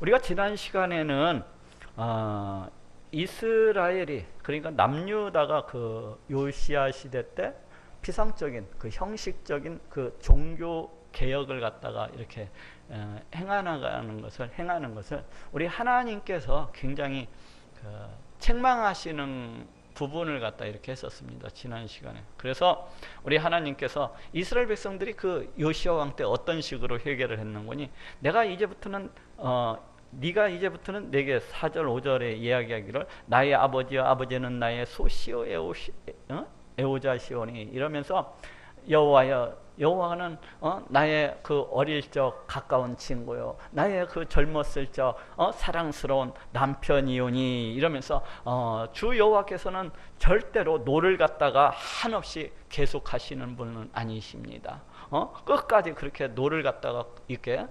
우리가 지난 시간에는 이스라엘이, 그러니까 남유다가 그 요시야 시대 때 피상적인 그 형식적인 그 종교 개혁을 갖다가 이렇게 행하는 것을 우리 하나님께서 굉장히 그 책망하시는 부분을 갖다 이렇게 했었습니다. 지난 시간에. 그래서 우리 하나님께서 이스라엘 백성들이 그 요시야 왕 때 어떤 식으로 회개를 했는 거니, 네가 이제부터는 내게 4절 5절에 이야기하기를 나의 아버지와 아버지는 나의 소시오 에오자시오니 이러면서 여호와는 나의 그 어릴 적 가까운 친구요, 나의 그 젊었을 적 사랑스러운 남편이오니 이러면서 주 여호와께서는 절대로 노를 갖다가 한없이 계속하시는 분은 아니십니다. 끝까지 그렇게 노를 갖다가 이렇게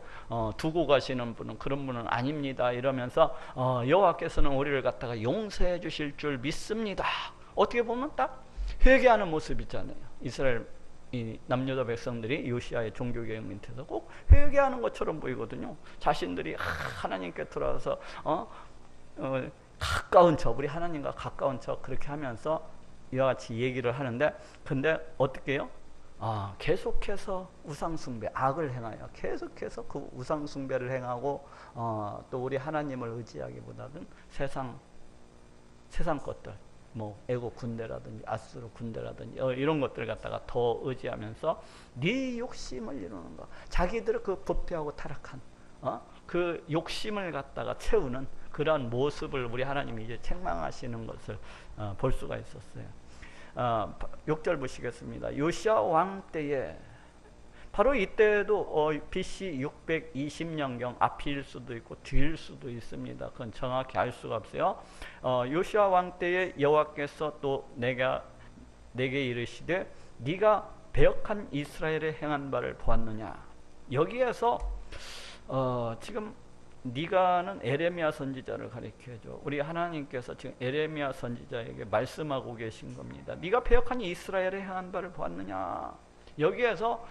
두고 가시는 분은 그런 분은 아닙니다. 이러면서 여호와께서는 우리를 갖다가 용서해 주실 줄 믿습니다. 어떻게 보면 딱 회개하는 모습 있잖아요. 이스라엘 이 남유다 백성들이 요시야의 종교개혁 밑에서 꼭 회개하는 것처럼 보이거든요. 자신들이 하나님께 돌아와서 가까운 척, 우리 하나님과 가까운 척 그렇게 하면서 이와 같이 얘기를 하는데, 근데 어떻게 해요? 계속해서 우상숭배, 악을 행하여 계속해서 그 우상숭배를 행하고 또 우리 하나님을 의지하기보다는 세상 것들, 뭐 애국 군대라든지 아수르 군대라든지 이런 것들 갖다가 더 의지하면서 네 욕심을 이루는 거, 자기들의 그 부패하고 타락한 그 욕심을 갖다가 채우는 그런 모습을 우리 하나님이 이제 책망하시는 것을 볼 수가 있었어요. 6절 보시겠습니다. 요시야 왕 때에, 바로 이때도 BC 620년경 앞일 수도 있고 뒤일 수도 있습니다. 그건 정확히 알 수가 없어요. 요시야 왕 때에 여호와께서 또 내게 이르시되 네가 배역한 이스라엘에 행한 바를 보았느냐. 여기에서 지금 네가는 에레미야 선지자를 가리켜줘. 우리 하나님께서 지금 에레미야 선지자에게 말씀하고 계신 겁니다. 네가 배역한 이스라엘에 행한 바를 보았느냐. 여기에서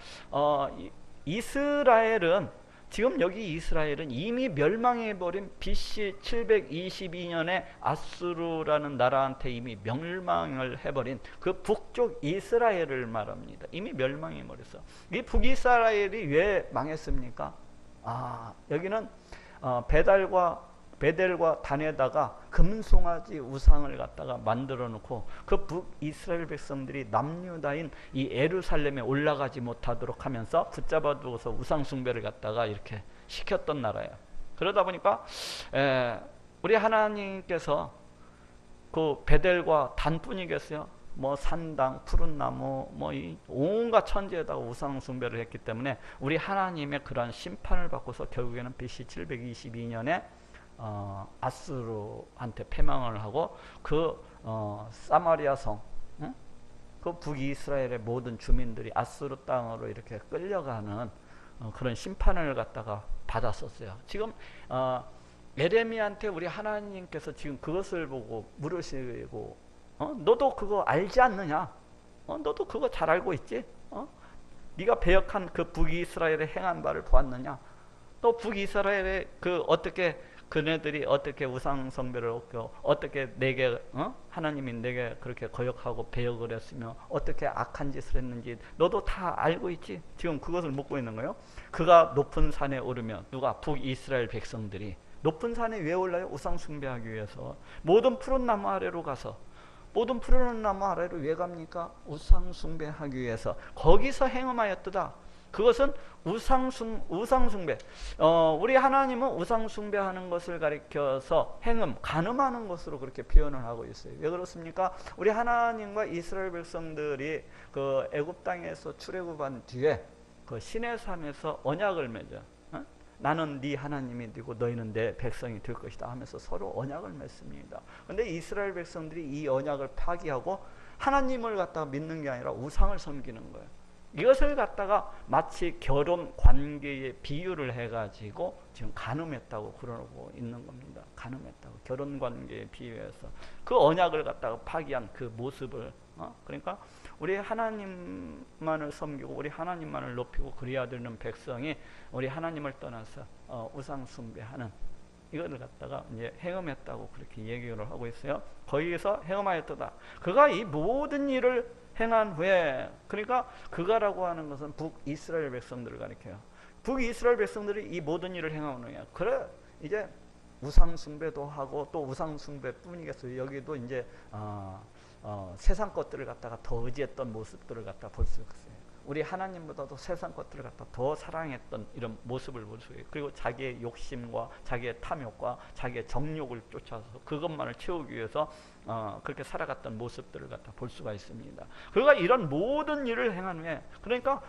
이스라엘은 지금 여기 이스라엘은 이미 멸망해버린 BC 722년에 아수르라는 나라한테 이미 멸망을 해버린 그 북쪽 이스라엘을 말합니다. 이미 멸망해버렸어. 이 북이스라엘이 왜 망했습니까? 여기는 베델과 단에다가 금송아지 우상을 갖다가 만들어 놓고 그 북이스라엘 백성들이 남유다인 이 예루살렘에 올라가지 못하도록 하면서 붙잡아 두어서 우상 숭배를 갖다가 이렇게 시켰던 나라예요. 그러다 보니까 우리 하나님께서 그 베델과 단뿐이겠어요? 뭐 산당, 푸른 나무, 뭐 이 온갖 천지에다가 우상 숭배를 했기 때문에 우리 하나님의 그러한 심판을 받고서 결국에는 BC 722년에 아수르한테 패망을 하고 그 사마리아 성, 그 북이스라엘의 모든 주민들이 아수르 땅으로 이렇게 끌려가는 그런 심판을 갖다가 받았었어요. 지금 예레미야한테 우리 하나님께서 지금 그것을 보고 물으시고, 너도 그거 알지 않느냐? 너도 그거 잘 알고 있지? 네가 배역한 그 북이스라엘의 행한 바를 보았느냐? 또 북이스라엘의 그 어떻게 그네들이 어떻게 우상 숭배를 했고, 어떻게 내게 하나님이 내게 그렇게 거역하고 배역을 했으며 어떻게 악한 짓을 했는지 너도 다 알고 있지? 지금 그것을 묻고 있는 거예요. 그가 높은 산에 오르면, 누가? 북이스라엘 백성들이 높은 산에 왜 올라요? 우상 숭배하기 위해서. 모든 푸른 나무 아래로 가서, 모든 푸른 나무 아래로 왜 갑니까? 우상 숭배하기 위해서 거기서 행음하였도다. 그것은 우상 숭배. 우리 하나님은 우상 숭배하는 것을 가리켜서 행음, 간음하는 것으로 그렇게 표현을 하고 있어요. 왜 그렇습니까? 우리 하나님과 이스라엘 백성들이 그 애굽 땅에서 출애굽한 뒤에 그 시내 산에서 언약을 맺어요. 나는 네 하나님이 되고 너희는 내 백성이 될 것이다 하면서 서로 언약을 맺습니다. 그런데 이스라엘 백성들이 이 언약을 파기하고 하나님을 갖다가 믿는 게 아니라 우상을 섬기는 거예요. 이것을 갖다가 마치 결혼 관계에 비유를 해가지고 지금 간음했다고 그러고 있는 겁니다. 간음했다고, 결혼 관계에 비유해서 그 언약을 갖다가 파기한 그 모습을, 그러니까 우리 하나님만을 섬기고 우리 하나님만을 높이고 그래야 되는 백성이 우리 하나님을 떠나서 우상 숭배하는 이거를 갖다가 이제 행음했다고 그렇게 얘기를 하고 있어요. 거기에서 행음하였도다. 그가 이 모든 일을 행한 후에, 그러니까 그가라고 하는 것은 북이스라엘 백성들을 가리켜요. 북이스라엘 백성들이 이 모든 일을 행한 후에, 그래 이제 우상 숭배도 하고, 또 우상 숭배뿐이겠어요. 여기도 이제 세상 것들을 갖다가 더 의지했던 모습들을 갖다 볼 수 있어요. 우리 하나님보다도 세상 것들을 갖다 더 사랑했던 이런 모습을 볼 수 있어요. 그리고 자기의 욕심과 자기의 탐욕과 자기의 정욕을 쫓아서 그것만을 채우기 위해서 그렇게 살아갔던 모습들을 갖다 볼 수가 있습니다. 그가 이런 모든 일을 행한 후에, 그러니까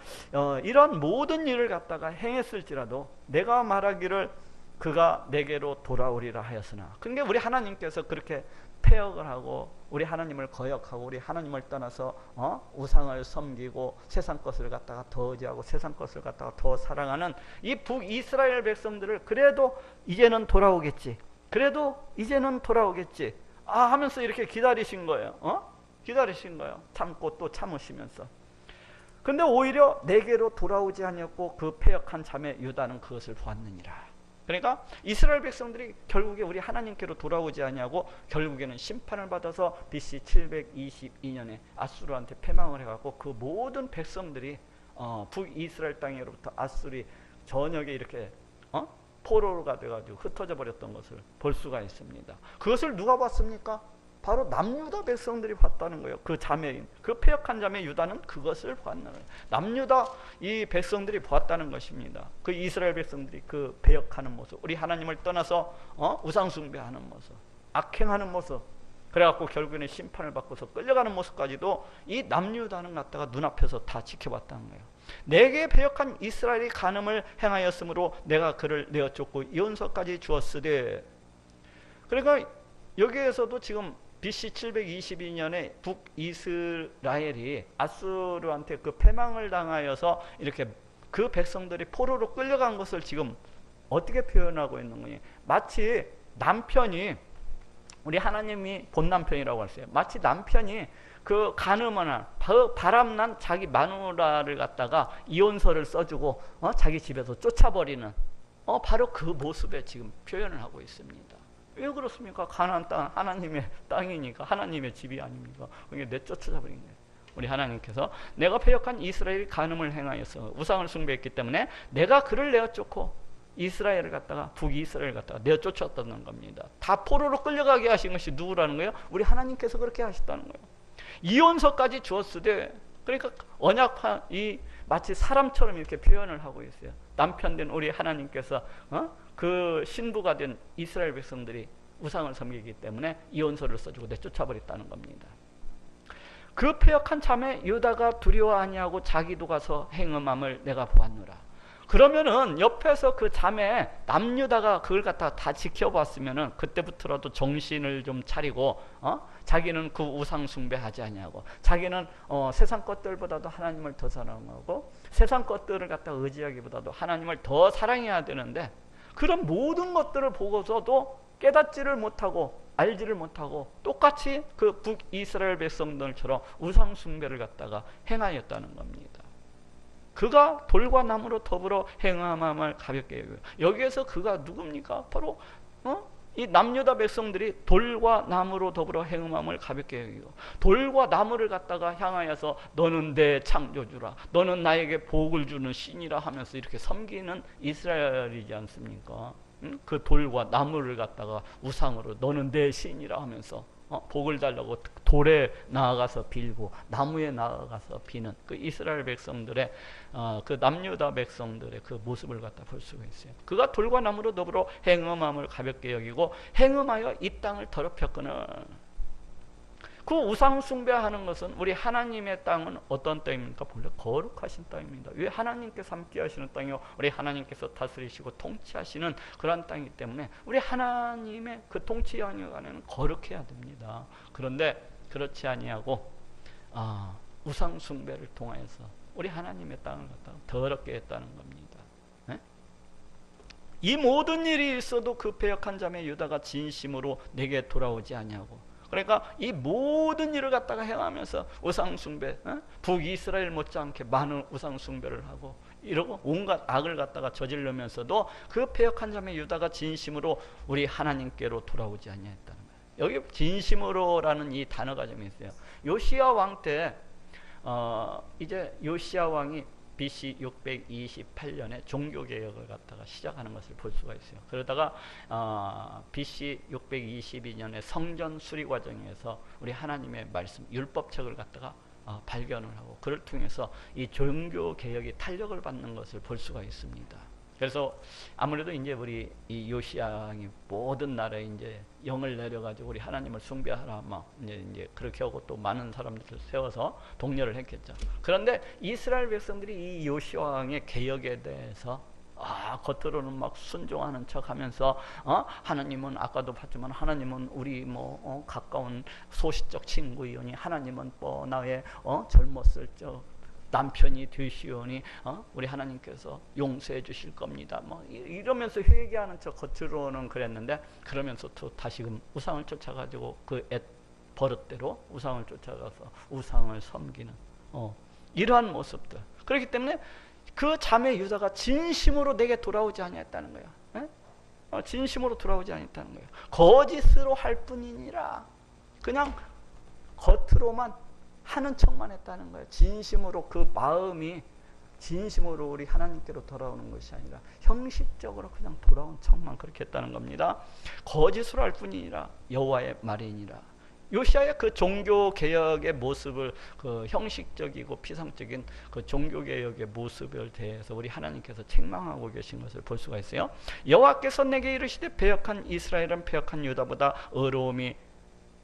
이런 모든 일을 갖다가 행했을지라도 내가 말하기를 그가 내게로 돌아오리라 하였으나, 그러니까 우리 하나님께서 그렇게 폐역을 하고 우리 하나님을 거역하고 우리 하나님을 떠나서 우상을 섬기고 세상 것을 갖다가 더 의지하고 세상 것을 갖다가 더 사랑하는 이 북이스라엘 백성들을 그래도 이제는 돌아오겠지, 그래도 이제는 돌아오겠지 하면서 이렇게 기다리신 거예요. 기다리신 거예요. 참고 또 참으시면서. 근데 오히려 내게로 돌아오지 아니었고 그 패역한 자매 유다는 그것을 보았느니라. 그러니까 이스라엘 백성들이 결국에 우리 하나님께로 돌아오지 아니하고 결국에는 심판을 받아서 BC 722년에 아수르한테 패망을 해갖고 그 모든 백성들이 북이스라엘 땅으로부터 아수리 전역에 이렇게 포로가 돼가지고 흩어져 버렸던 것을 볼 수가 있습니다. 그것을 누가 봤습니까? 바로 남유다 백성들이 봤다는 거예요. 그 자매인, 그 패역한 자매 유다는 그것을 보았는 거예요. 남유다 이 백성들이 보았다는 것입니다. 그 이스라엘 백성들이 그 패역하는 모습, 우리 하나님을 떠나서 우상 숭배하는 모습, 악행하는 모습, 그래갖고 결국에는 심판을 받고서 끌려가는 모습까지도 이 남유다는 갖다가 눈앞에서 다 지켜봤다는 거예요. 내게 패역한 이스라엘이 간음을 행하였으므로 내가 그를 내어 쫓고 이혼서까지 주었으되, 그러니까 여기에서도 지금 BC 722년에 북이스라엘이 아수르한테 그 패망을 당하여서 이렇게 그 백성들이 포로로 끌려간 것을 지금 어떻게 표현하고 있는 거니? 마치 남편이, 우리 하나님이 본 남편이라고 했어요. 마치 남편이 그 간음하는 바람난 자기 마누라를 갖다가 이혼서를 써주고 자기 집에서 쫓아버리는 바로 그 모습에 지금 표현을 하고 있습니다. 왜 그렇습니까? 가나안 땅 하나님의 땅이니까, 하나님의 집이 아닙니까? 그게 내쫓아버린 거예요. 우리 하나님께서 내가 패역한 이스라엘이 간음을 행하여서 우상을 숭배했기 때문에 내가 그를 내어 쫓고 이스라엘을 갖다가 북이스라엘을 갖다가 내어 쫓았다는 겁니다. 다 포로로 끌려가게 하신 것이 누구라는 거예요? 우리 하나님께서 그렇게 하셨다는 거예요. 이혼서까지 주었으되, 그러니까 언약판 이 마치 사람처럼 이렇게 표현을 하고 있어요. 남편 된 우리 하나님께서 그 신부가 된 이스라엘 백성들이 우상을 섬기기 때문에 이혼서를 써주고 내쫓아버렸다는 겁니다. 그 패역한 자매 유다가 두려워 아니하고 자기도 가서 행음함을 내가 보았노라. 그러면은 옆에서 그 자매 남유다가 그걸 갖다가 다 지켜봤으면은 그때부터라도 정신을 좀 차리고 자기는 그 우상 숭배하지 아니하고 자기는 세상 것들보다도 하나님을 더 사랑하고 세상 것들을 갖다가 의지하기보다도 하나님을 더 사랑해야 되는데, 그런 모든 것들을 보고서도 깨닫지를 못하고 알지를 못하고 똑같이 그 북이스라엘 백성들처럼 우상 숭배를 갖다가 행하였다는 겁니다. 그가 돌과 나무로 더불어 행함을 가볍게 여겨요. 여기에서 그가 누굽니까? 바로 이 남유다 백성들이 돌과 나무로 더불어 행음함을 가볍게 여기고, 돌과 나무를 갖다가 향하여서 너는 내 창조주라, 너는 나에게 복을 주는 신이라 하면서 이렇게 섬기는 이스라엘이지 않습니까? 그 돌과 나무를 갖다가 우상으로 너는 내 신이라 하면서 복을 달라고 돌에 나아가서 빌고 나무에 나아가서 비는 그 이스라엘 백성들의 그 남유다 백성들의 그 모습을 갖다 볼 수가 있어요. 그가 돌과 나무로 더불어 행음함을 가볍게 여기고 행음하여 이 땅을 더럽혔거늘. 그 우상 숭배하는 것은 우리 하나님의 땅은 어떤 땅입니까? 본래 거룩하신 땅입니다. 왜? 하나님께서 함께 하시는 땅이요, 우리 하나님께서 다스리시고 통치하시는 그런 땅이기 때문에 우리 하나님의 그 통치 영역 안에는 거룩해야 됩니다. 그런데 그렇지 아니하고 우상 숭배를 통하여서 우리 하나님의 땅을 갖다가 더럽게 했다는 겁니다. 네? 이 모든 일이 있어도 그 패역한 자매 유다가 진심으로 내게 돌아오지 아니하고, 그러니까 이 모든 일을 갖다가 행하면서 우상 숭배, 북이스라엘 못지않게 많은 우상 숭배를 하고 이러고 온갖 악을 갖다가 저지르면서도 그 패역한 자매 유다가 진심으로 우리 하나님께로 돌아오지 아니했다는 거예요. 여기 진심으로라는 이 단어가 좀 있어요. 요시야 왕 때 이제 요시야 왕이 BC 628년에 종교개혁을 갖다가 시작하는 것을 볼 수가 있어요. 그러다가 BC 622년에 성전 수리 과정에서 우리 하나님의 말씀 율법책을 갖다가 발견을 하고 그를 통해서 이 종교개혁이 탄력을 받는 것을 볼 수가 있습니다. 그래서 아무래도 이제 우리 이 요시야 왕이 모든 나라에 이제 영을 내려가지고 우리 하나님을 숭배하라 막 이제 그렇게 하고 또 많은 사람들을 세워서 독려를 했겠죠. 그런데 이스라엘 백성들이 이 요시야 왕의 개혁에 대해서 겉으로는 막 순종하는 척하면서 하나님은 아까도 봤지만 하나님은 우리 가까운 소시적 친구이오니 하나님은 나의 젊었을 적 남편이 되시오니 우리 하나님께서 용서해 주실 겁니다. 이러면서 회개하는 척 겉으로는 그랬는데 그러면서 또 다시금 우상을 쫓아가지고 그 버릇대로 우상을 쫓아가서 우상을 섬기는 이러한 모습들. 그렇기 때문에 그 자매 유다가 진심으로 내게 돌아오지 아니했다는 거예요. 진심으로 돌아오지 아니했다는 거예요. 거짓으로 할 뿐이니라. 그냥 겉으로만 하는 척만 했다는 거예요. 진심으로 그 마음이 진심으로 우리 하나님께로 돌아오는 것이 아니라 형식적으로 그냥 돌아온 척만 그렇게 했다는 겁니다. 거짓으로 할 뿐이니라 여호와의 말이니라. 요시야의 그 종교개혁의 모습을 그 형식적이고 피상적인 그 종교개혁의 모습에 대해서 우리 하나님께서 책망하고 계신 것을 볼 수가 있어요. 여호와께서 내게 이르시되 패역한 이스라엘은 패역한 유다보다 의로움이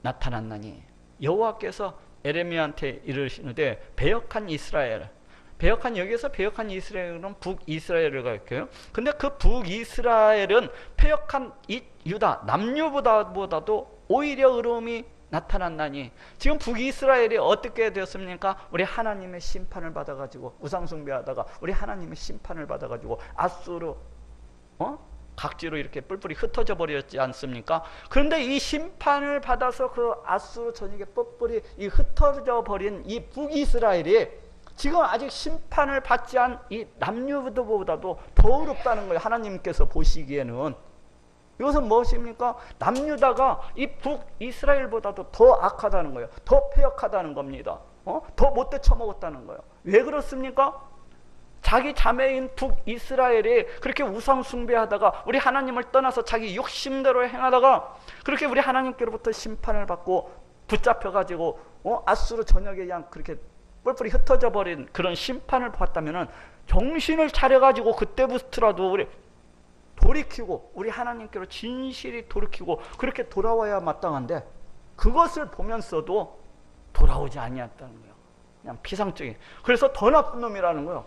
나타났나니. 여호와께서 에레미야한테 이르시는데 패역한 이스라엘, 패역한 여기에서 패역한 이스라엘은 북이스라엘을 가리켜요. 근데 그 북이스라엘은 패역한 유다 남유보다도 오히려 의로움이 나타났나니. 지금 북이스라엘이 어떻게 되었습니까? 우리 하나님의 심판을 받아가지고 우상숭배하다가 우리 하나님의 심판을 받아가지고 아수르 각지로 이렇게 뿔뿔이 흩어져 버렸지 않습니까? 그런데 이 심판을 받아서 그 아수르 전역에 뿔뿔이 흩어져 버린 이 북이스라엘이 지금 아직 심판을 받지 않은 이 남유다보다도 더 어렵다는 거예요. 하나님께서 보시기에는. 이것은 무엇입니까? 남유다가 이 북이스라엘보다도 더 악하다는 거예요. 더 패역하다는 겁니다. 더 못돼 처먹었다는 거예요. 왜 그렇습니까? 자기 자매인 북이스라엘이 그렇게 우상 숭배하다가 우리 하나님을 떠나서 자기 욕심대로 행하다가 그렇게 우리 하나님께로부터 심판을 받고 붙잡혀가지고 아수르 전역에 그냥 그렇게 뿔뿔이 흩어져 버린 그런 심판을 받았다면은 정신을 차려가지고 그때부터라도 우리 돌이키고 우리 하나님께로 진실이 돌이키고 그렇게 돌아와야 마땅한데 그것을 보면서도 돌아오지 아니했다는 거예요. 그냥 피상적인. 그래서 더 나쁜 놈이라는 거예요.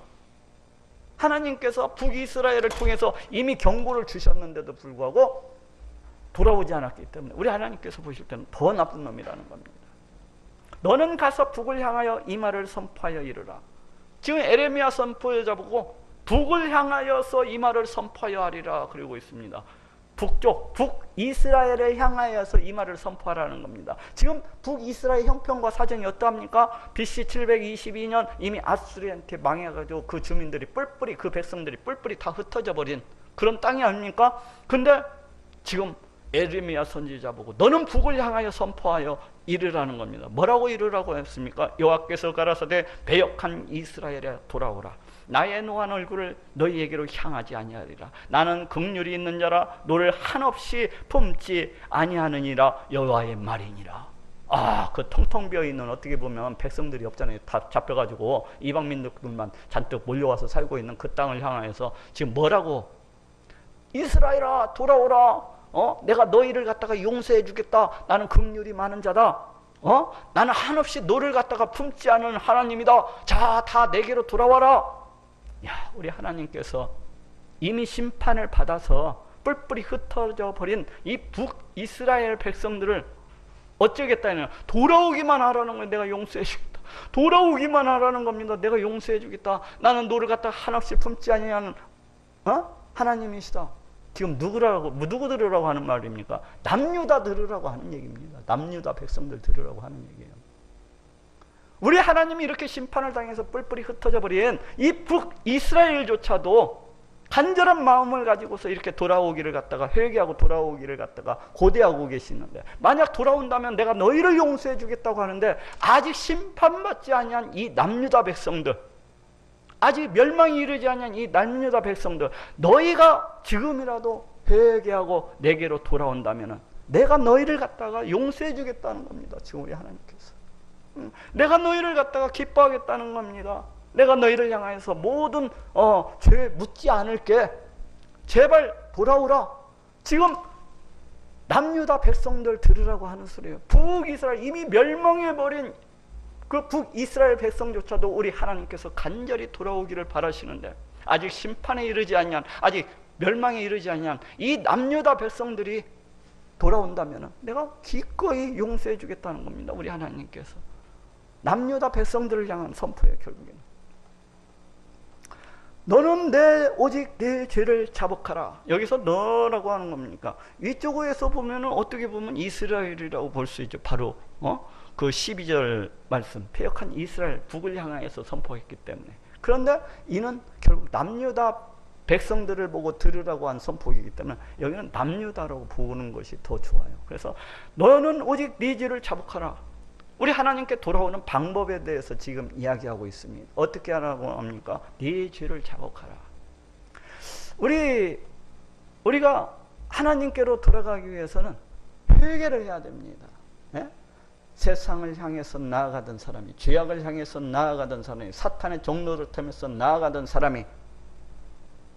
하나님께서 북이스라엘을 통해서 이미 경고를 주셨는데도 불구하고 돌아오지 않았기 때문에 우리 하나님께서 보실 때는 더 나쁜 놈이라는 겁니다. 너는 가서 북을 향하여 이 말을 선포하여 이르라. 지금 에레미야 선포자 보고 북을 향하여서 이 말을 선포하여 하리라 그러고 있습니다. 북쪽, 북이스라엘에 향하여서 이 말을 선포하라는 겁니다. 지금 북이스라엘 형편과 사정이 어떠합니까? BC 722년 이미 아수르한테 망해가지고 그 주민들이 뿔뿔이 그 백성들이 뿔뿔이 다 흩어져 버린 그런 땅이 아닙니까? 근데 지금 에레미야 선지자 보고 너는 북을 향하여 선포하여 이르라는 겁니다. 뭐라고 이르라고 했습니까? 여호와께서 가라사대 배역한 이스라엘에 돌아오라. 나의 노한 얼굴을 너희에게로 향하지 아니하리라. 나는 긍휼이 있는 자라 너를 한없이 품지 아니하느니라 여호와의 말이니라. 그 텅텅 비어있는 어떻게 보면 백성들이 없잖아요. 다 잡혀가지고 이방민족들만 잔뜩 몰려와서 살고 있는 그 땅을 향하여서 지금 뭐라고? 이스라엘아 돌아오라. 내가 너희를 갖다가 용서해 주겠다. 나는 긍휼이 많은 자다. 나는 한없이 너를 갖다가 품지 않은 하나님이다. 자, 다 내게로 돌아와라. 야, 우리 하나님께서 이미 심판을 받아서 뿔뿔이 흩어져 버린 이 북이스라엘 백성들을 어쩌겠다는 돌아오기만 하라는 거예요. 내가 용서해 주겠다. 돌아오기만 하라는 겁니다. 내가 용서해 주겠다. 나는 너를 갖다가 한없이 품지 아니하는 하나님이시다. 지금 누구 들으라고 하는 말입니까? 남유다 들으라고 하는 얘기입니다. 남유다 백성들 들으라고 하는 얘기예요. 우리 하나님이 이렇게 심판을 당해서 뿔뿔이 흩어져 버린 이 북이스라엘조차도 간절한 마음을 가지고서 이렇게 돌아오기를 갖다가 회개하고 돌아오기를 갖다가 고대하고 계시는데, 만약 돌아온다면 내가 너희를 용서해 주겠다고 하는데, 아직 심판받지 아니한 이 남유다 백성들, 아직 멸망이 이르지 아니한 이 남유다 백성들, 너희가 지금이라도 회개하고 내게로 돌아온다면 내가 너희를 갖다가 용서해 주겠다는 겁니다. 지금 우리 하나님께서 내가 너희를 갖다가 기뻐하겠다는 겁니다. 내가 너희를 향하여서 모든 죄 묻지 않을게. 제발 돌아오라. 지금 남유다 백성들 들으라고 하는 소리예요. 북이스라엘, 이미 멸망해버린 그 북이스라엘 백성조차도 우리 하나님께서 간절히 돌아오기를 바라시는데, 아직 심판에 이르지 아니한, 아직 멸망에 이르지 아니한 이 남유다 백성들이 돌아온다면 내가 기꺼이 용서해 주겠다는 겁니다. 우리 하나님께서 남유다 백성들을 향한 선포예요. 결국에는 너는 오직 내 죄를 자복하라. 여기서 너라고 하는 겁니까? 위쪽에서 보면 어떻게 보면 이스라엘이라고 볼 수 있죠. 바로 그 12절 말씀, 패역한 이스라엘 북을 향하여서 선포했기 때문에. 그런데 이는 결국 남유다 백성들을 보고 들으라고 한 선포이기 때문에 여기는 남유다라고 보는 것이 더 좋아요. 그래서 너는 오직 네 죄를 자복하라. 우리 하나님께 돌아오는 방법에 대해서 지금 이야기하고 있습니다. 어떻게 하라고 합니까? 네 죄를 자복하라. 우리가 하나님께로 돌아가기 위해서는 회개를 해야 됩니다. 네? 세상을 향해서 나아가던 사람이, 죄악을 향해서 나아가던 사람이, 사탄의 종로를 타면서 나아가던 사람이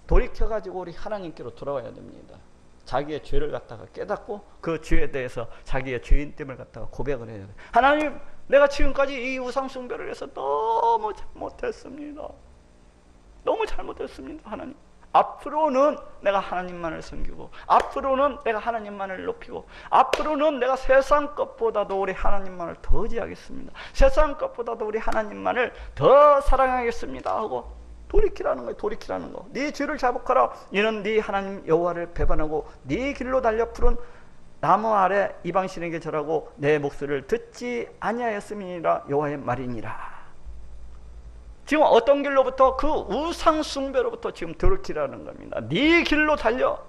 돌이켜가지고 우리 하나님께로 돌아와야 됩니다. 자기의 죄를 갖다가 깨닫고 그 죄에 대해서 자기의 죄인됨을 갖다가 고백을 해야 돼요. 하나님, 내가 지금까지 이 우상 숭배를 해서 너무 잘못했습니다. 너무 잘못했습니다. 하나님, 앞으로는 내가 하나님만을 섬기고, 앞으로는 내가 하나님만을 높이고, 앞으로는 내가 세상 것보다도 우리 하나님만을 더 의지하겠습니다. 세상 것보다도 우리 하나님만을 더 사랑하겠습니다 하고 돌이키라는 거예요. 돌이키라는 거. 네 죄를 자복하라. 이는 네 하나님 여호와를 배반하고 네 길로 달려 푸른 나무 아래 이방신에게 절하고 내 목소리를 듣지 아니하였음이니라. 여호와의 말이니라. 지금 어떤 길로부터? 그 우상 숭배로부터 지금 돌이키라는 겁니다. 네 길로 달려.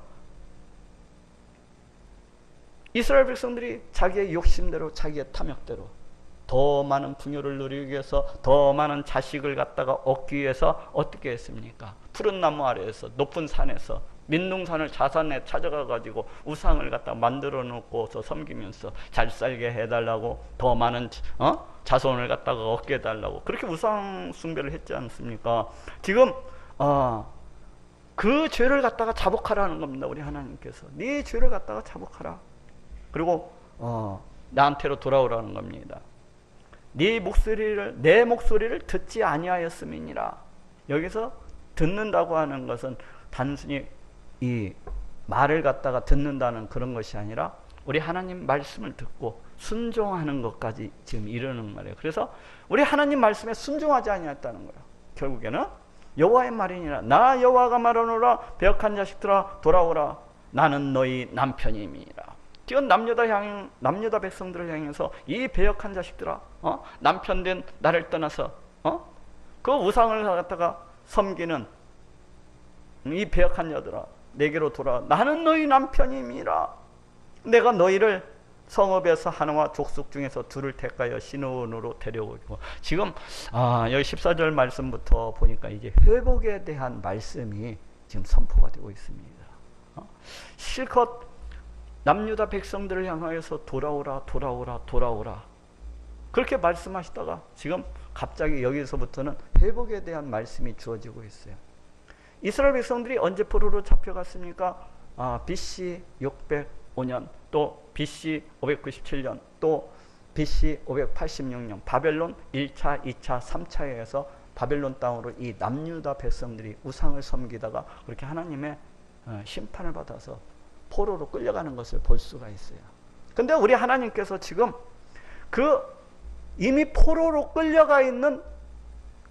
이스라엘 백성들이 자기의 욕심대로, 자기의 탐욕대로 더 많은 풍요를 누리기 위해서, 더 많은 자식을 갖다가 얻기 위해서 어떻게 했습니까? 푸른 나무 아래에서, 높은 산에서, 민둥산을 자산에 찾아가 가지고 우상을 갖다가 만들어 놓고서 섬기면서 잘 살게 해달라고, 더 많은 자손을 갖다가 얻게 해달라고 그렇게 우상 숭배를 했지 않습니까? 지금 그 죄를 갖다가 자복하라는 겁니다. 우리 하나님께서 네 죄를 갖다가 자복하라. 그리고 나한테로 돌아오라는 겁니다. 내 목소리를 듣지 아니하였음이니라. 여기서 듣는다고 하는 것은 단순히 이 말을 갖다가 듣는다는 그런 것이 아니라 우리 하나님 말씀을 듣고 순종하는 것까지 지금 이르는 말이에요. 그래서 우리 하나님 말씀에 순종하지 아니했다는 거예요. 결국에는 여호와의 말이니라. 나 여호와가 말하노라. 배역한 자식들아 돌아오라. 나는 너희 남편임이니라. 지금 남유다 백성들을 향해서 이 배역한 자식들아, 남편 된 나를 떠나서 그 우상을 갖다가 섬기는 이 배역한 자들아, 내게로 돌아와. 나는 너희 남편임이라. 내가 너희를 성읍에서 하나와 족속 중에서 둘을 택하여 시므온으로 데려오고. 지금 여기 14절 말씀부터 보니까 이제 회복에 대한 말씀이 지금 선포가 되고 있습니다. 실컷 남유다 백성들을 향하여서 돌아오라, 돌아오라, 돌아오라 그렇게 말씀하시다가 지금 갑자기 여기서부터는 회복에 대한 말씀이 주어지고 있어요. 이스라엘 백성들이 언제 포로로 잡혀갔습니까? BC 605년, 또 BC 597년, 또 BC 586년 바벨론 1차, 2차, 3차에서 바벨론 땅으로 이 남유다 백성들이 우상을 섬기다가 그렇게 하나님의 심판을 받아서 포로로 끌려가는 것을 볼 수가 있어요. 근데 우리 하나님께서 지금 그 이미 포로로 끌려가 있는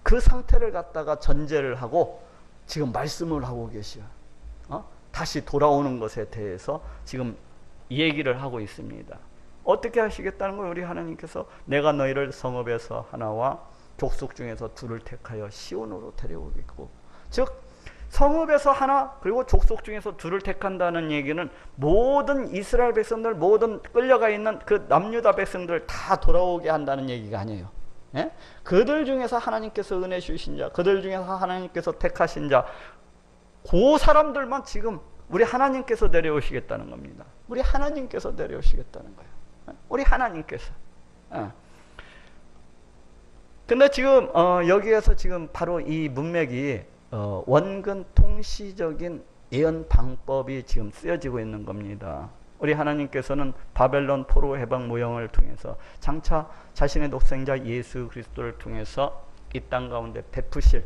그 상태를 갖다가 전제를 하고 지금 말씀을 하고 계셔요. 다시 돌아오는 것에 대해서 지금 얘기를 하고 있습니다. 어떻게 하시겠다는 거예요? 우리 하나님께서 내가 너희를 성읍에서 하나와 족속 중에서 둘을 택하여 시온으로 데려오겠고, 즉 성읍에서 하나 그리고 족속 중에서 둘을 택한다는 얘기는 모든 이스라엘 백성들, 모든 끌려가 있는 그 남유다 백성들 다 돌아오게 한다는 얘기가 아니에요. 예? 그들 중에서 하나님께서 은혜 주신 자, 그들 중에서 하나님께서 택하신 자, 그 사람들만 지금 우리 하나님께서 내려오시겠다는 겁니다. 우리 하나님께서 내려오시겠다는 거예요. 우리 하나님께서. 근데 지금 여기에서 지금 바로 이 문맥이 원근 통시적인 예언 방법이 지금 쓰여지고 있는 겁니다. 우리 하나님께서는 바벨론 포로 해방 모형을 통해서 장차 자신의 독생자 예수 그리스도를 통해서 이 땅 가운데 베푸실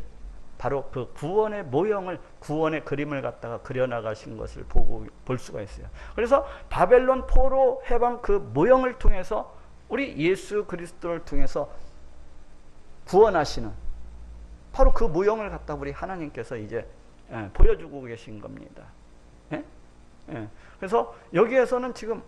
바로 그 구원의 모형을, 구원의 그림을 갖다가 그려나가신 것을 볼 수가 있어요. 그래서 바벨론 포로 해방 그 모형을 통해서 우리 예수 그리스도를 통해서 구원하시는 바로 그 모형을 갖다 우리 하나님께서 이제 보여주고 계신 겁니다. 예? 예. 그래서 여기에서는 지금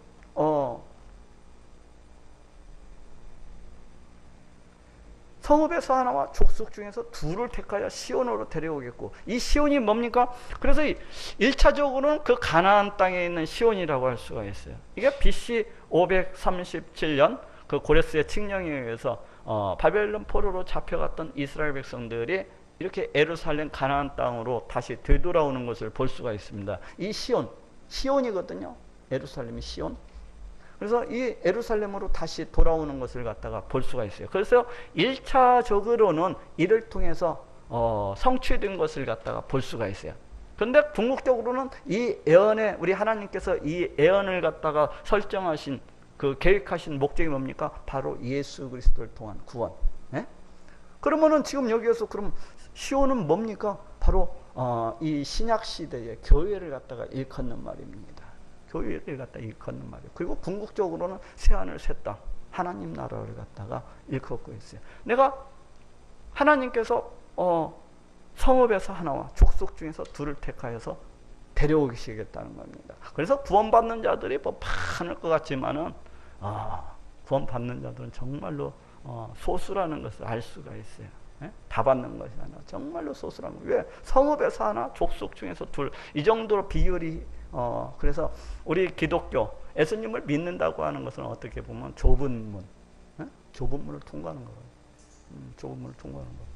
성읍에서 하나와 족속 중에서 둘을 택하여 시온으로 데려오겠고, 이 시온이 뭡니까? 그래서 1차적으로는 그 가나안 땅에 있는 시온이라고 할 수가 있어요. 이게 BC 537년 그 고레스의 칙령에 의해서 바벨론 포로로 잡혀갔던 이스라엘 백성들이 이렇게 예루살렘 가나안 땅으로 다시 되돌아오는 것을 볼 수가 있습니다. 이 시온이거든요. 예루살렘이 시온. 그래서 이 예루살렘으로 다시 돌아오는 것을 갖다가 볼 수가 있어요. 그래서 1차적으로는 이를 통해서 성취된 것을 갖다가 볼 수가 있어요. 그런데 궁극적으로는 이 예언에 우리 하나님께서 이 예언을 갖다가 설정하신 그 계획하신 목적이 뭡니까? 바로 예수 그리스도를 통한 구원. 예? 그러면은 지금 여기에서 그럼 시온은 뭡니까? 바로 이 신약 시대의 교회를 갖다가 일컫는 말입니다. 교회를 갖다 일컫는 말이에요. 그리고 궁극적으로는 새하늘 새 땅 하나님 나라를 갖다가 일컫고 있어요. 내가 하나님께서 성읍에서 하나와 족속 중에서 둘을 택하여서 데려오시겠다는 겁니다. 그래서 구원받는 자들이 뭐 많을 것 같지만은 구원받는 자들은 정말로 소수라는 것을 알 수가 있어요. 예? 다 받는 것이 아니라 정말로 소수라는 거예요. 왜? 성읍에서 하나, 족속 중에서 둘, 이 정도로 비율이 그래서 우리 기독교 예수님을 믿는다고 하는 것은 어떻게 보면 좁은 문, 좁은 문을 통과하는 거예요. 좁은 문을 통과하는 거예요.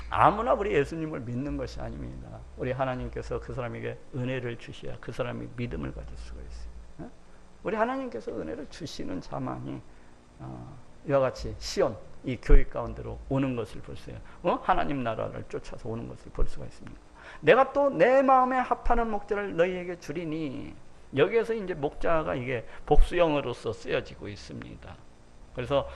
아무나 우리 예수님을 믿는 것이 아닙니다. 우리 하나님께서 그 사람에게 은혜를 주셔야 그 사람이 믿음을 가질 수가 있어요. 우리 하나님께서 은혜를 주시는 자만이 이와 같이 시온 이 교회 가운데로 오는 것을 볼 수 있어요. 하나님 나라를 쫓아서 오는 것을 볼 수가 있습니다. 내가 또 내 마음에 합하는 목자를 너희에게 주리니, 여기에서 이제 목자가 이게 복수형으로서 쓰여지고 있습니다. 그래서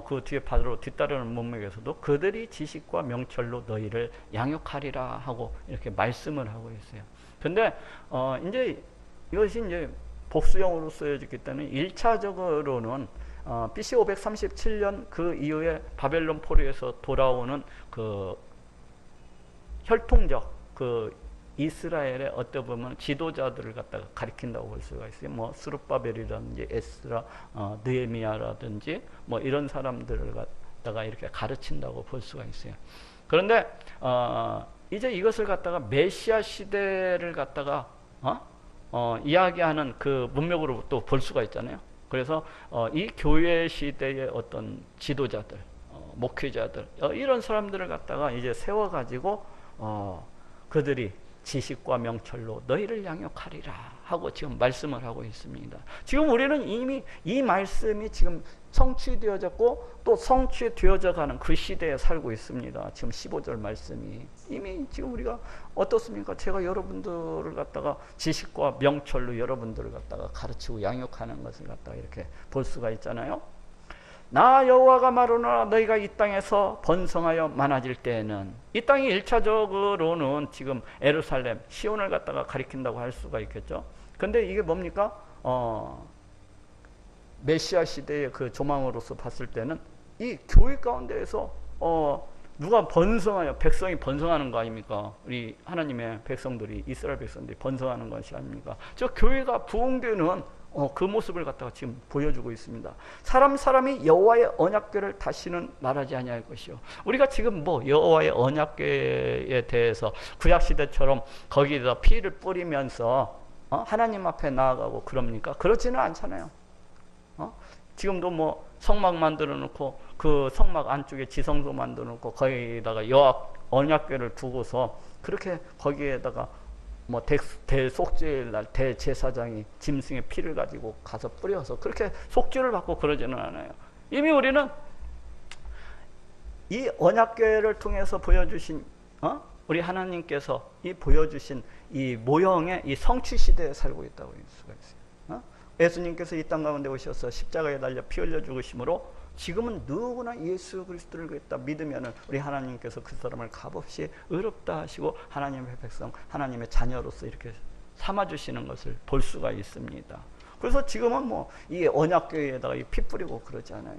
그 뒤에 바로 뒤따르는 문맥에서도 그들이 지식과 명철로 너희를 양육하리라 하고 이렇게 말씀을 하고 있어요. 근데 이제 이것이 이제 복수형으로 쓰여졌기 때문에 1차적으로는 BC 537년 그 이후에 바벨론 포로에서 돌아오는 그 혈통적 그 이스라엘의 어떻게 보면 지도자들을 갖다가 가리킨다고 볼 수가 있어요. 뭐 스룹바벨이라든지 에스라, 느헤미야라든지 뭐 이런 사람들을 갖다가 이렇게 가르친다고 볼 수가 있어요. 그런데 이제 이것을 갖다가 메시아 시대를 갖다가 이야기하는 그 문맥으로 또 볼 수가 있잖아요. 그래서 이 교회 시대의 어떤 지도자들, 목회자들 이런 사람들을 갖다가 이제 세워가지고 그들이 지식과 명철로 너희를 양육하리라 하고 지금 말씀을 하고 있습니다. 지금 우리는 이미 이 말씀이 지금 성취되어졌고 또 성취되어져 가는 그 시대에 살고 있습니다. 지금 15절 말씀이 이미 지금 우리가 어떻습니까? 제가 여러분들을 갖다가 지식과 명철로 여러분들을 갖다가 가르치고 양육하는 것을 갖다가 이렇게 볼 수가 있잖아요. 나 여호와가 말하노라 너희가 이 땅에서 번성하여 많아질 때에는, 이 땅이 1차적으로는 지금 예루살렘 시온을 갖다가 가리킨다고 할 수가 있겠죠. 근데 이게 뭡니까? 메시아 시대의 그 조망으로서 봤을 때는 이 교회 가운데에서 누가 번성하여, 백성이 번성하는 거 아닙니까? 우리 하나님의 백성들이, 이스라엘 백성들이 번성하는 것이 아닙니까? 저 교회가 부흥되는 그 모습을 갖다가 지금 보여주고 있습니다. 사람이 여호와의 언약궤를 다시는 말하지 아니할 것이요. 우리가 지금 뭐 여호와의 언약궤에 대해서 구약 시대처럼 거기에다 피를 뿌리면서 하나님 앞에 나아가고 그럽니까? 그렇지는 않잖아요. 지금도 뭐 성막 만들어 놓고 그 성막 안쪽에 지성소 만들어 놓고 거기다가 여호와 언약궤를 두고서 그렇게 거기에다가 뭐 대속죄일 날 대제사장이 짐승의 피를 가지고 가서 뿌려서 그렇게 속죄를 받고 그러지는 않아요. 이미 우리는 이 언약궤를 통해서 보여주신 우리 하나님께서 이 보여주신 이 모형의 이 성취 시대에 살고 있다고 할 수가 있어요. 예수님께서 이 땅 가운데 오셔서 십자가에 달려 피 흘려 죽으심으로 지금은 누구나 예수 그리스도를 그랬다 믿으면은 우리 하나님께서 그 사람을 값없이 의롭다 하시고 하나님의 백성, 하나님의 자녀로서 이렇게 삼아주시는 것을 볼 수가 있습니다. 그래서 지금은 뭐 이 언약궤에다가 이 피 뿌리고 그러지 않아요.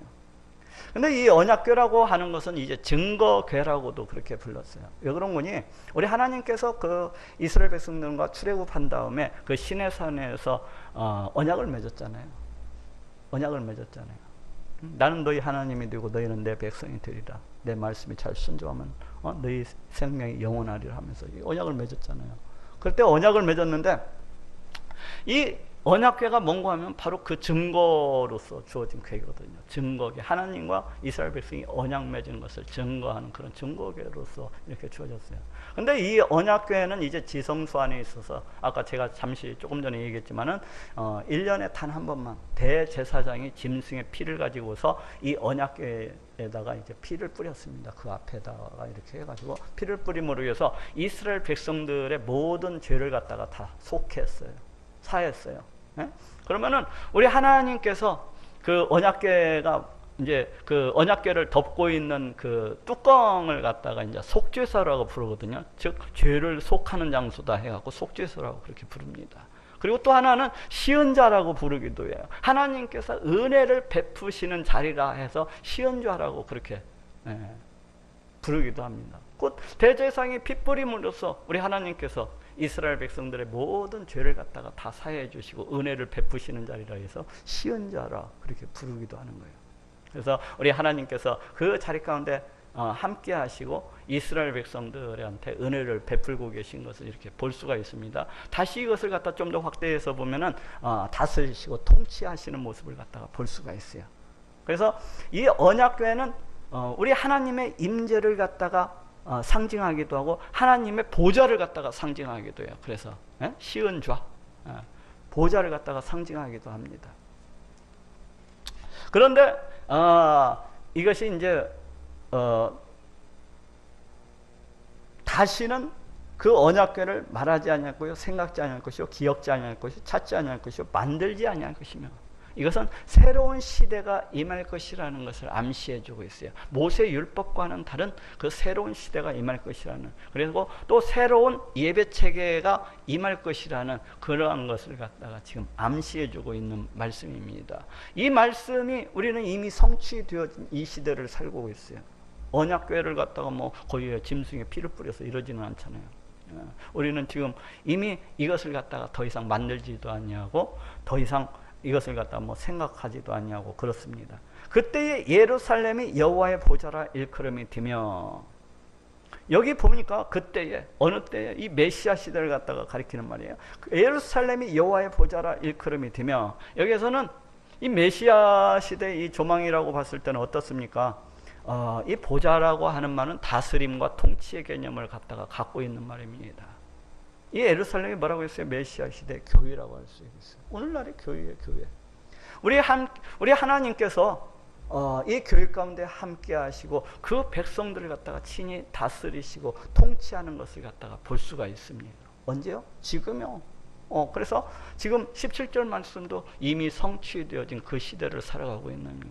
근데 이 언약궤라고 하는 것은 이제 증거궤라고도 그렇게 불렀어요. 왜 그런 거니? 우리 하나님께서 그 이스라엘 백성들과 출애굽한 다음에 그 시내산에서 언약을 맺었잖아요. 언약을 맺었잖아요. 나는 너희 하나님이 되고 너희는 내 백성이 되리라. 내 말씀이 잘 순종하면 너희 생명이 영원하리라 하면서 이 언약을 맺었잖아요. 그때 언약을 맺었는데 이 언약궤가 뭔가 하면 바로 그 증거로서 주어진 궤거든요. 증거궤. 하나님과 이스라엘 백성이 언약 맺은 것을 증거하는 그런 증거궤로서 이렇게 주어졌어요. 근데 이 언약궤는 이제 지성소 안에 있어서 아까 제가 잠시 조금 전에 얘기했지만은 1년에 단 한 번만 대제사장이 짐승의 피를 가지고서 이 언약궤에다가 이제 피를 뿌렸습니다. 그 앞에다가 이렇게 해가지고 피를 뿌림으로 해서 이스라엘 백성들의 모든 죄를 갖다가 다 속했어요. 사했어요. 네? 그러면은 우리 하나님께서 그 언약궤가 이제 그 언약궤를 덮고 있는 그 뚜껑을 갖다가 이제 속죄소라고 부르거든요. 즉 죄를 속하는 장소다 해갖고 속죄소라고 그렇게 부릅니다. 그리고 또 하나는 시은자라고 부르기도 해요. 하나님께서 은혜를 베푸시는 자리라 해서 시은자라고 그렇게 부르기도 합니다. 곧 대제사장이 핏뿌림으로써 우리 하나님께서 이스라엘 백성들의 모든 죄를 갖다가 다 사해 주시고 은혜를 베푸시는 자리라 해서 시은자라 그렇게 부르기도 하는 거예요. 그래서 우리 하나님께서 그 자리 가운데 함께 하시고 이스라엘 백성들한테 은혜를 베풀고 계신 것을 이렇게 볼 수가 있습니다. 다시 이것을 갖다 좀 더 확대해서 보면은 다스리시고 통치하시는 모습을 갖다가 볼 수가 있어요. 그래서 이 언약궤는 우리 하나님의 임재를 갖다가 상징하기도 하고 하나님의 보좌를 갖다가 상징하기도 해요. 그래서 시은좌 보좌를 갖다가 상징하기도 합니다. 그런데 이것이 이제 다시는 그 언약궤를 말하지 아니할 생각지 아니할 것이요 기억지 아니할 것이요 찾지 아니할 것이요 만들지 아니할 것이며 이것은 새로운 시대가 임할 것이라는 것을 암시해주고 있어요. 모세 율법과는 다른 그 새로운 시대가 임할 것이라는, 그리고 또 새로운 예배 체계가 임할 것이라는 그러한 것을 갖다가 지금 암시해주고 있는 말씀입니다. 이 말씀이 우리는 이미 성취되어진 이 시대를 살고 있어요. 언약궤를 갖다가 뭐 거기에 짐승의 피를 뿌려서 이러지는 않잖아요. 우리는 지금 이미 이것을 갖다가 더 이상 만들지도 아니하고 더 이상 이것을 갖다 뭐 생각하지도 아니하고 그렇습니다. 그때의 예루살렘이 여호와의 보좌라 일컬음이 되며, 여기 보니까 그때에 어느 때에 이 메시아 시대를 갖다가 가리키는 말이에요. 예루살렘이 여호와의 보좌라 일컬음이 되며, 여기에서는 이 메시아 시대의 이 조망이라고 봤을 때는 어떻습니까? 이 보좌라고 하는 말은 다스림과 통치의 개념을 갖다가 갖고 있는 말입니다. 이 예루살렘이 뭐라고 했어요? 메시아 시대 교회라고 할 수 있어요. 오늘날의 교회예요, 교회. 우리 하나님께서 이 교회 가운데 함께 하시고 그 백성들을 갖다가 친히 다스리시고 통치하는 것을 갖다가 볼 수가 있습니다. 언제요? 지금요. 그래서 지금 17절 말씀도 이미 성취되어진 그 시대를 살아가고 있는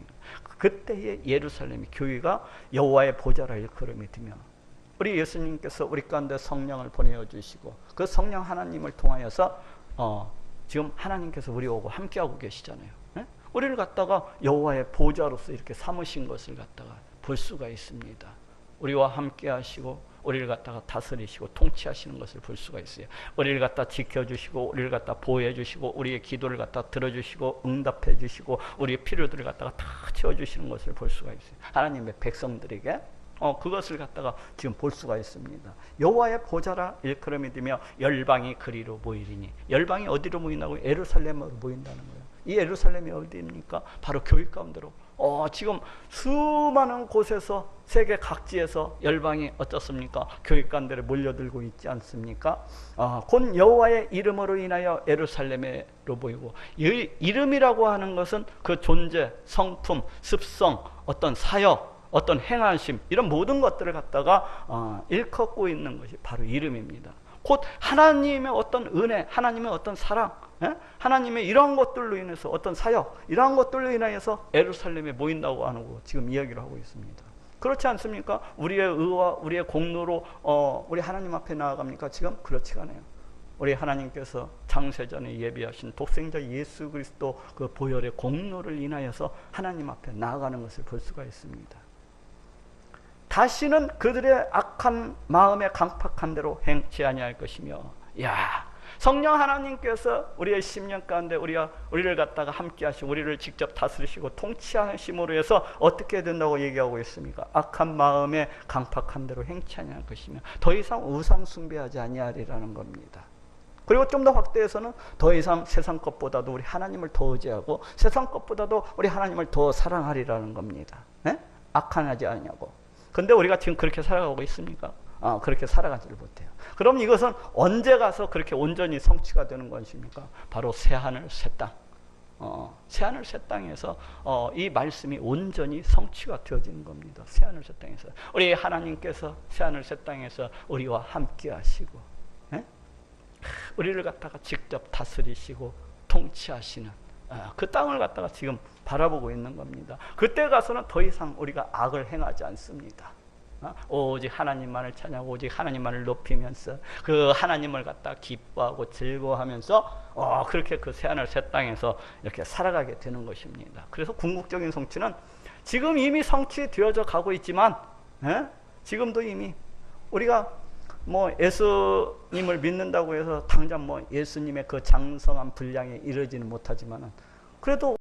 그때의 예루살렘이 교회가 여호와의 보좌라 일컬음이 되며, 우리 예수님께서 우리 가운데 성령을 보내주시고 그 성령 하나님을 통하여서 지금 하나님께서 우리 오고 함께하고 계시잖아요. 네? 우리를 갖다가 여호와의 보좌로서 이렇게 삼으신 것을 갖다가 볼 수가 있습니다. 우리와 함께 하시고 우리를 갖다가 다스리시고 통치하시는 것을 볼 수가 있어요. 우리를 갖다 지켜주시고 우리를 갖다 보호해주시고 우리의 기도를 갖다 들어주시고 응답해주시고 우리의 필요들을 갖다가 다 채워주시는 것을 볼 수가 있어요. 하나님의 백성들에게 그것을 갖다가 지금 볼 수가 있습니다. 여호와의 보좌라 일컬음이되며 열방이 그리로 모이리니. 열방이 어디로 모인다고? 예루살렘으로 모인다는 거예요. 이 예루살렘이 어디입니까? 바로 교회 가운데로. 지금 수많은 곳에서 세계 각지에서 열방이 어떻습니까? 교회 가운데로 몰려들고 있지 않습니까? 곧 여호와의 이름으로 인하여 예루살렘으로 모이고, 이 이름이라고 하는 것은 그 존재, 성품, 습성, 어떤 사역, 어떤 행하심, 이런 모든 것들을 갖다가 일컫고 있는 것이 바로 이름입니다. 곧 하나님의 어떤 은혜, 하나님의 어떤 사랑, 하나님의 이러한 것들로 인해서 어떤 사역, 이러한 것들로 인하여서 예루살렘에 모인다고 하고 지금 이야기를 하고 있습니다. 그렇지 않습니까? 우리의 의와 우리의 공로로 우리 하나님 앞에 나아갑니까? 지금 그렇지가 않아요. 우리 하나님께서 창세전에 예비하신 독생자 예수 그리스도 그 보혈의 공로를 인하여서 하나님 앞에 나아가는 것을 볼 수가 있습니다. 다시는 그들의 악한 마음에 강팍한 대로 행치 아니할 것이며, 성령 하나님께서 우리의 심령 가운데 우리를 갖다가 함께 하시고 우리를 직접 다스리시고 통치하심으로 해서 어떻게 된다고 얘기하고 있습니까? 악한 마음에 강팍한 대로 행치 아니할 것이며 더 이상 우상 숭배하지 아니하리라는 겁니다. 그리고 좀 더 확대해서는 더 이상 세상 것보다도 우리 하나님을 더 의지하고 세상 것보다도 우리 하나님을 더 사랑하리라는 겁니다. 악한하지 않냐고. 근데 우리가 지금 그렇게 살아가고 있습니까? 그렇게 살아가지를 못해요. 그럼 이것은 언제 가서 그렇게 온전히 성취가 되는 것입니까? 바로 새하늘 새 땅. 새하늘 새 땅에서 이 말씀이 온전히 성취가 되어지는 겁니다. 새하늘 새 땅에서 우리 하나님께서 새하늘 새 땅에서 우리와 함께 하시고 우리를 갖다가 직접 다스리시고 통치하시는 그 땅을 갖다가 지금 바라보고 있는 겁니다. 그때 가서는 더 이상 우리가 악을 행하지 않습니다. 오직 하나님만을 찬양하고 오직 하나님만을 높이면서 그 하나님을 갖다 기뻐하고 즐거워하면서 그렇게 그 새하늘 새 땅에서 이렇게 살아가게 되는 것입니다. 그래서 궁극적인 성취는 지금 이미 성취되어져 가고 있지만 지금도 이미 우리가 예수님을 믿는다고 해서 당장 예수님의 그 장성한 분량에 이르지는 못하지만은 그래도